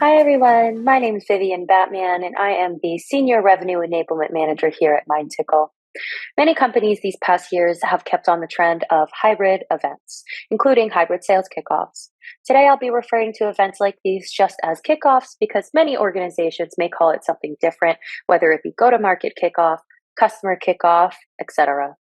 Hi everyone, my name is Vivian Batman and I am the Senior Revenue Enablement Manager here at Mindtickle. Many companies these past years have kept on the trend of hybrid events, including hybrid sales kickoffs. Today I'll be referring to events like these just as kickoffs because many organizations may call it something different, whether it be go-to-market kickoff, customer kickoff, etc.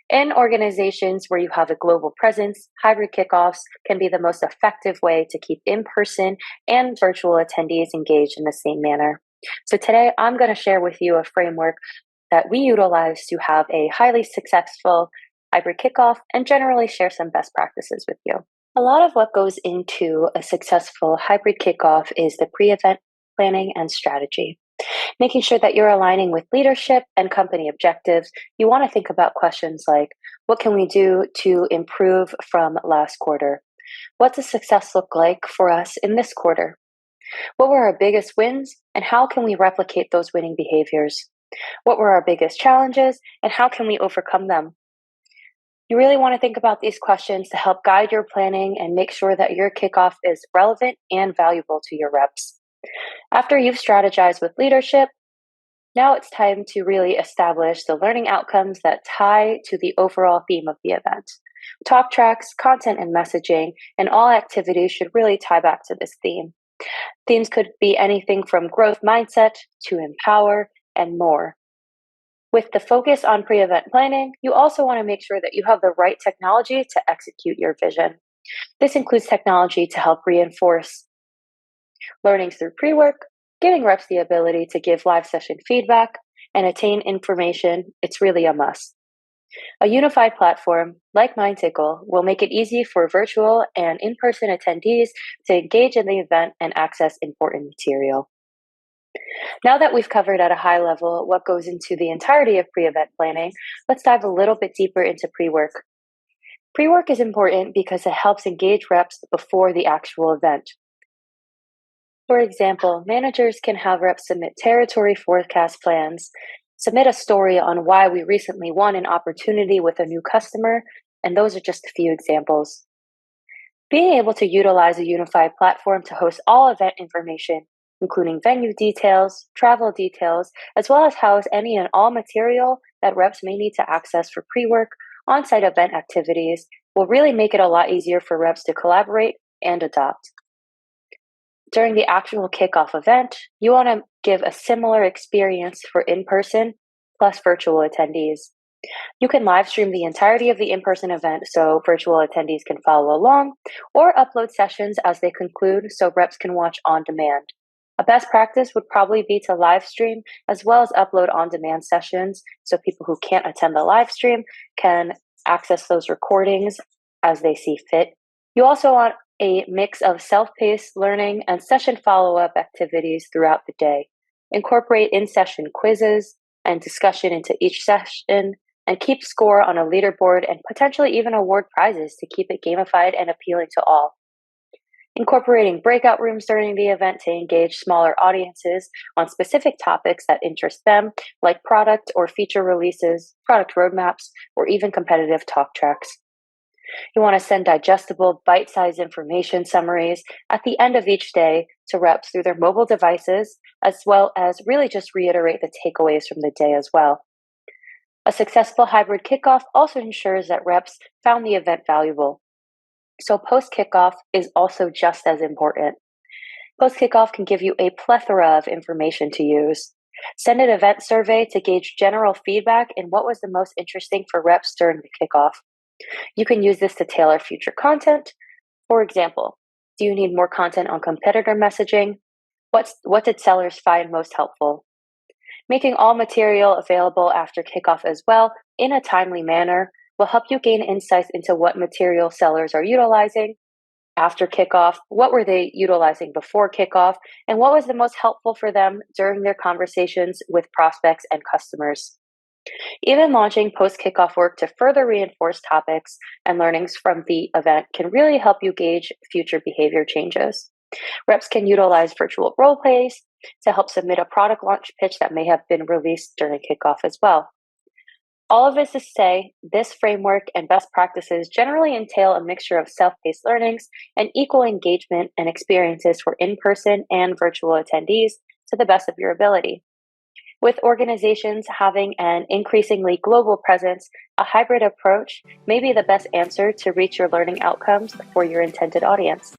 In organizations where you have a global presence, hybrid kickoffs can be the most effective way to keep in person and virtual attendees engaged in the same manner. So, today I'm going to share with you a framework that we utilize to have a highly successful hybrid kickoff and generally share some best practices with you. A lot of what goes into a successful hybrid kickoff is the pre event planning and strategy. Making sure that you're aligning with leadership and company objectives, you want to think about questions like, what can we do to improve from last quarter? What does success look like for us in this quarter? What were our biggest wins, and how can we replicate those winning behaviors? What were our biggest challenges, and how can we overcome them? You really want to think about these questions to help guide your planning and make sure that your kickoff is relevant and valuable to your reps. After you've strategized with leadership, now it's time to really establish the learning outcomes that tie to the overall theme of the event. Talk tracks, content, and messaging, and all activities should really tie back to this theme. Themes could be anything from growth mindset to empower and more. With the focus on pre event planning, you also want to make sure that you have the right technology to execute your vision. This includes technology to help reinforce learnings through pre work, giving reps the ability to give live session feedback, and attain information. It's really a must. A unified platform like Mindtickle will make it easy for virtual and in person attendees to engage in the event and access important material. Now that we've covered at a high level what goes into the entirety of pre event planning, let's dive a little bit deeper into pre work. Pre work is important because it helps engage reps before the actual event. For example, managers can have reps submit territory forecast plans, submit a story on why we recently won an opportunity with a new customer, and those are just a few examples. Being able to utilize a unified platform to host all event information, including venue details, travel details, as well as house any and all material that reps may need to access for pre-work, on-site event activities, will really make it a lot easier for reps to collaborate and adopt. During the actual kickoff event, you want to give a similar experience for in-person plus virtual attendees. You can live stream the entirety of the in-person event so virtual attendees can follow along, or upload sessions as they conclude so reps can watch on demand. A best practice would probably be to live stream as well as upload on-demand sessions so people who can't attend the live stream can access those recordings as they see fit. You also want a mix of self-paced learning and session follow-up activities throughout the day. Incorporate in-session quizzes and discussion into each session, and keep score on a leaderboard and potentially even award prizes to keep it gamified and appealing to all. Incorporating breakout rooms during the event to engage smaller audiences on specific topics that interest them, like product or feature releases, product roadmaps, or even competitive talk tracks. You want to send digestible, bite-sized information summaries at the end of each day to reps through their mobile devices, as well as really just reiterate the takeaways from the day as well. A successful hybrid kickoff also ensures that reps found the event valuable. So post-kickoff is also just as important. Post-kickoff can give you a plethora of information to use. Send an event survey to gauge general feedback and what was the most interesting for reps during the kickoff. You can use this to tailor future content. For example, do you need more content on competitor messaging? What did sellers find most helpful? Making all material available after kickoff as well in a timely manner will help you gain insights into what material sellers are utilizing after kickoff, what were they utilizing before kickoff, and what was the most helpful for them during their conversations with prospects and customers. Even launching post-kickoff work to further reinforce topics and learnings from the event can really help you gauge future behavior changes. Reps can utilize virtual role plays to help submit a product launch pitch that may have been released during kickoff as well. All of this is to say, this framework and best practices generally entail a mixture of self-paced learnings and equal engagement and experiences for in-person and virtual attendees to the best of your ability. With organizations having an increasingly global presence, a hybrid approach may be the best answer to reach your learning outcomes for your intended audience.